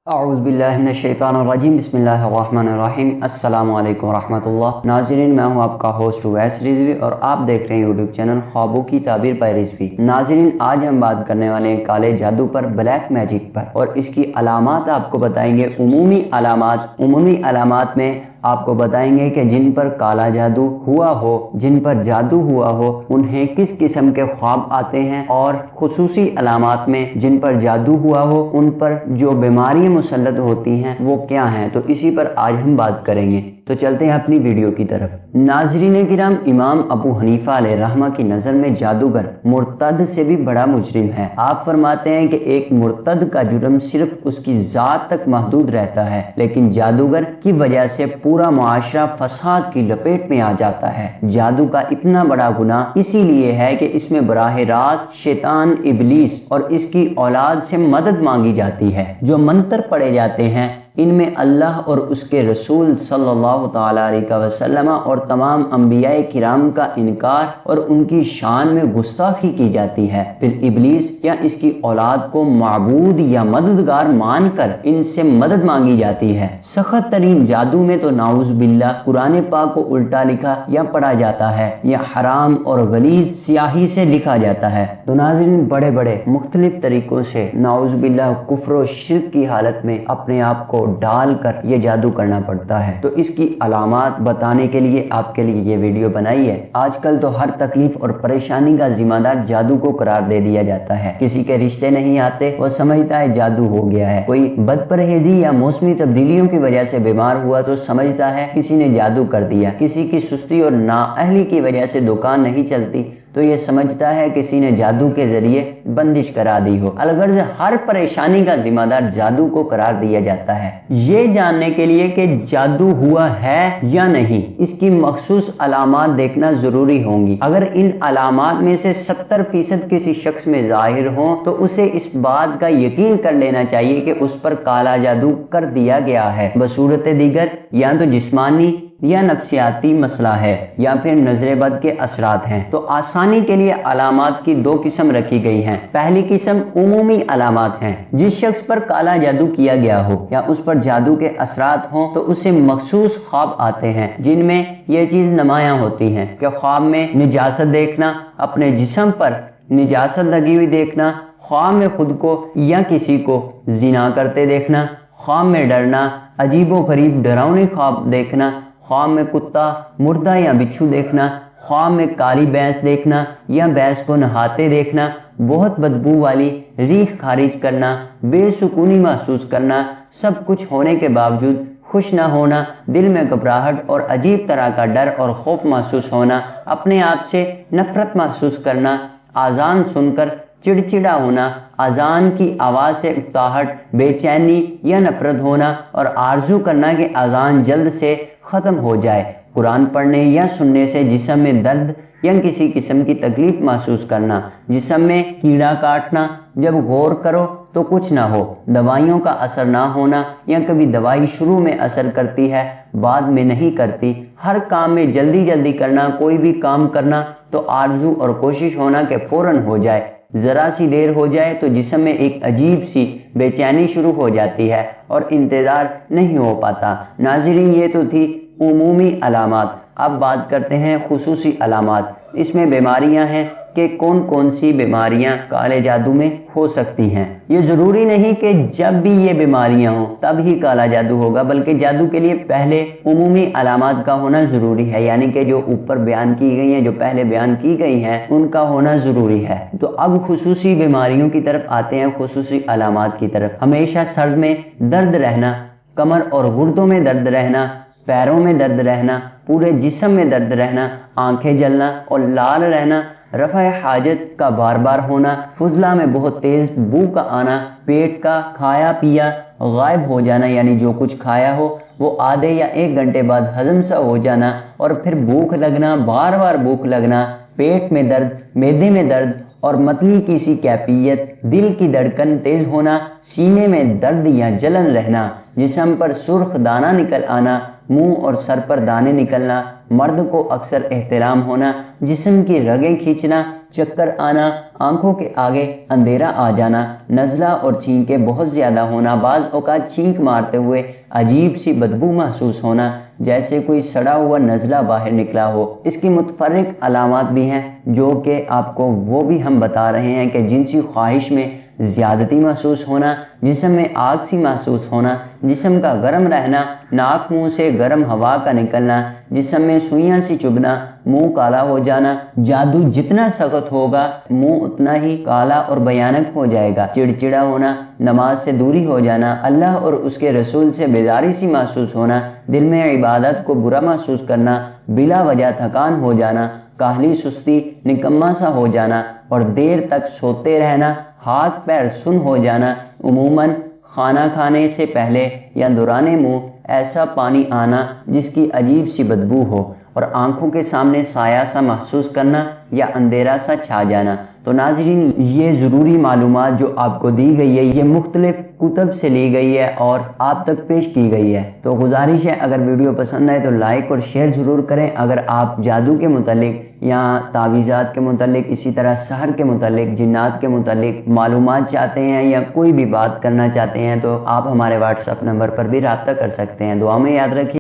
اعوذ باللہ من الشیطان الرجیم بسم اللہ الرحمن الرحیم السلام علیکم ورحمۃ اللہ۔ ناظرین، میں ہوں آپ کا ہوسٹ ویس رضوی اور آپ دیکھ رہے ہیں یوٹیوب چینل خوابوں کی تعبیر بائی رضوی۔ ناظرین، آج ہم بات کرنے والے ہیں کالے جادو پر، بلیک میجک پر، اور اس کی علامات آپ کو بتائیں گے۔ عمومی علامات میں آپ کو بتائیں گے کہ جن پر کالا جادو ہوا ہو، جن پر جادو ہوا ہو، انہیں کس قسم کے خواب آتے ہیں، اور خصوصی علامات میں جن پر جادو ہوا ہو ان پر جو بیماریاں مسلط ہوتی ہیں وہ کیا ہیں، تو اسی پر آج ہم بات کریں گے۔ تو چلتے ہیں اپنی ویڈیو کی طرف۔ ناظرین کرام، امام ابو حنیفہ علیہ رحمہ کی نظر میں جادوگر مرتد سے بھی بڑا مجرم ہے۔ آپ فرماتے ہیں کہ ایک مرتد کا جرم صرف اس کی ذات تک محدود رہتا ہے، لیکن جادوگر کی وجہ سے پورا معاشرہ فساد کی لپیٹ میں آ جاتا ہے۔ جادو کا اتنا بڑا گناہ اسی لیے ہے کہ اس میں براہ راست شیطان ابلیس اور اس کی اولاد سے مدد مانگی جاتی ہے۔ جو منتر پڑے جاتے ہیں ان میں اللہ اور اس کے رسول صلی اللہ تعالی علیہ وسلم اور تمام انبیاء کرام کا انکار اور ان کی شان میں گستاخی کی جاتی ہے۔ پھر ابلیس یا اس کی اولاد کو معبود یا مددگار مان کر ان سے مدد مانگی جاتی ہے۔ سخت ترین جادو میں تو نعوذ باللہ قرآن پاک کو الٹا لکھا یا پڑھا جاتا ہے، یا حرام اور غلیظ سیاہی سے لکھا جاتا ہے۔ تو ناظرین، بڑے بڑے مختلف طریقوں سے نعوذ باللہ کفر و شرک کی حالت میں اپنے آپ کو ڈال کر یہ جادو کرنا پڑتا ہے۔ تو اس کی علامات بتانے کے لیے آپ کے لیے یہ ویڈیو بنائی ہے۔ آج کل تو ہر تکلیف اور پریشانی کا ذمہ دار جادو کو قرار دے دیا جاتا ہے۔ کسی کے رشتے نہیں آتے، وہ سمجھتا ہے جادو ہو گیا ہے۔ کوئی بد پرہیزی یا موسمی تبدیلیوں کی وجہ سے بیمار ہوا تو سمجھتا ہے کسی نے جادو کر دیا۔ کسی کی سستی اور نااہلی کی وجہ سے دکان نہیں چلتی تو یہ سمجھتا ہے کسی نے جادو کے ذریعے بندش کرا دی ہو۔ الغرض ہر پریشانی کا ذمہ دار جادو کو قرار دیا جاتا ہے۔ یہ جاننے کے لیے کہ جادو ہوا ہے یا نہیں، اس کی مخصوص علامات دیکھنا ضروری ہوں گی۔ اگر ان علامات میں سے 70% کسی شخص میں ظاہر ہوں تو اسے اس بات کا یقین کر لینا چاہیے کہ اس پر کالا جادو کر دیا گیا ہے۔ بصورت دیگر یا تو جسمانی یا نفسیاتی مسئلہ ہے، یا پھر نظر بد کے اثرات ہیں۔ تو آسانی کے لیے علامات کی دو قسم رکھی گئی ہیں۔ پہلی قسم عمومی علامات ہیں۔ جس شخص پر کالا جادو کیا گیا ہو یا اس پر جادو کے اثرات ہوں تو اسے مخصوص خواب آتے ہیں جن میں یہ چیز نمایاں ہوتی ہے کہ خواب میں نجاست دیکھنا، اپنے جسم پر نجاست لگی ہوئی دیکھنا، خواب میں خود کو یا کسی کو زنا کرتے دیکھنا، خواب میں ڈرنا، عجیب و غریب ڈراؤنے خواب دیکھنا، خواب میں کتا، مردہ یا بچھو دیکھنا، خواب میں کالی بھینس دیکھنا یا بھینس کو نہاتے دیکھنا، بہت بدبو والی ریح خارج کرنا، بے سکونی محسوس کرنا، سب کچھ ہونے کے باوجود خوش نہ ہونا، دل میں گھبراہٹ اور عجیب طرح کا ڈر اور خوف محسوس ہونا، اپنے آپ سے نفرت محسوس کرنا، اذان سن کر چڑچڑا ہونا، اذان کی آواز سے اکتاہٹ، بے چینی یا نفرت ہونا، اور آرزو کرنا کہ اذان جلد سے ختم ہو جائے، قرآن پڑھنے یا سننے سے جسم میں درد یا کسی قسم کی تکلیف محسوس کرنا، جسم میں کیڑا کاٹنا، جب غور کرو تو کچھ نہ ہو، دوائیوں کا اثر نہ ہونا، یا کبھی دوائی شروع میں اثر کرتی ہے بعد میں نہیں کرتی، ہر کام میں جلدی جلدی کرنا، کوئی بھی کام کرنا تو آرزو اور کوشش ہونا کہ فوراً ہو جائے، ذرا سی دیر ہو جائے تو جسم میں ایک عجیب سی بے چینی شروع ہو جاتی ہے اور انتظار نہیں ہو پاتا۔ ناظرین، یہ تو تھی عمومی علامات۔ اب بات کرتے ہیں خصوصی علامات۔ اس میں بیماریاں ہیں کہ کون کون سی بیماریاں کالے جادو میں ہو سکتی ہیں۔ یہ ضروری نہیں کہ جب بھی یہ بیماریاں ہوں تب ہی کالا جادو ہوگا، بلکہ جادو کے لیے پہلے عمومی علامات کا ہونا ضروری ہے، یعنی کہ جو اوپر بیان کی گئی ہیں، جو پہلے بیان کی گئی ہیں، ان کا ہونا ضروری ہے۔ تو اب خصوصی بیماریوں کی طرف آتے ہیں، خصوصی علامات کی طرف۔ ہمیشہ سر میں درد رہنا، کمر اور گردوں میں درد رہنا، پیروں میں درد رہنا، پورے جسم میں درد رہنا، آنکھیں جلنا اور لال رہنا، رفع حاجت کا بار بار ہونا، فضلہ میں بہت تیز بو کا آنا، پیٹ کا کھایا پیا غائب ہو جانا، یعنی جو کچھ کھایا ہو وہ آدھے یا 1 گھنٹے بعد ہضم سا ہو جانا، اور پھر بھوک لگنا، بار بار بھوک لگنا، پیٹ میں درد، معدے میں درد اور متلی کی سی کیفیت، دل کی دھڑکن تیز ہونا، سینے میں درد یا جلن رہنا، جسم پر سرخ دانہ نکل آنا، منہ اور سر پر دانے نکلنا، مرد کو اکثر احتلام ہونا، جسم کی رگیں کھینچنا، چکر آنا، آنکھوں کے آگے اندھیرا آ جانا، نزلہ اور چھینکیں بہت زیادہ ہونا، بعض اوقات چھینک مارتے ہوئے عجیب سی بدبو محسوس ہونا جیسے کوئی سڑا ہوا نزلہ باہر نکلا ہو۔ اس کی متفرق علامات بھی ہیں جو کہ آپ کو وہ بھی ہم بتا رہے ہیں کہ جنسی خواہش میں زیادتی محسوس ہونا، جسم میں آگ سی محسوس ہونا، جسم کا گرم رہنا، ناک منہ سے گرم ہوا کا نکلنا، جسم میں سوئیاں سی چبھنا، منہ کالا ہو جانا، جادو جتنا سخت ہوگا منہ اتنا ہی کالا اور بھیانک ہو جائے گا، چڑچڑا ہونا، نماز سے دوری ہو جانا، اللہ اور اس کے رسول سے بیزاری سی محسوس ہونا، دل میں عبادت کو برا محسوس کرنا، بلا وجہ تھکان ہو جانا، کاہلی سستی نکما سا ہو جانا اور دیر تک سوتے رہنا، ہاتھ پیر سن ہو جانا، عموماً کھانا کھانے سے پہلے یا دوران منہ ایسا پانی آنا جس کی عجیب سی بدبو ہو، اور آنکھوں کے سامنے سایہ سا محسوس کرنا یا اندھیرا سا چھا جانا۔ تو ناظرین، یہ ضروری معلومات جو آپ کو دی گئی ہے یہ مختلف کتب سے لی گئی ہے اور آپ تک پیش کی گئی ہے۔ تو گزارش ہے اگر ویڈیو پسند آئے تو لائک اور شیئر ضرور کریں۔ اگر آپ جادو کے متعلق یا تعویذات کے متعلق، اسی طرح سحر کے متعلق، جنات کے متعلق معلومات چاہتے ہیں یا کوئی بھی بات کرنا چاہتے ہیں تو آپ ہمارے واٹس ایپ نمبر پر بھی رابطہ کر سکتے ہیں۔ دعا میں یاد رکھیے۔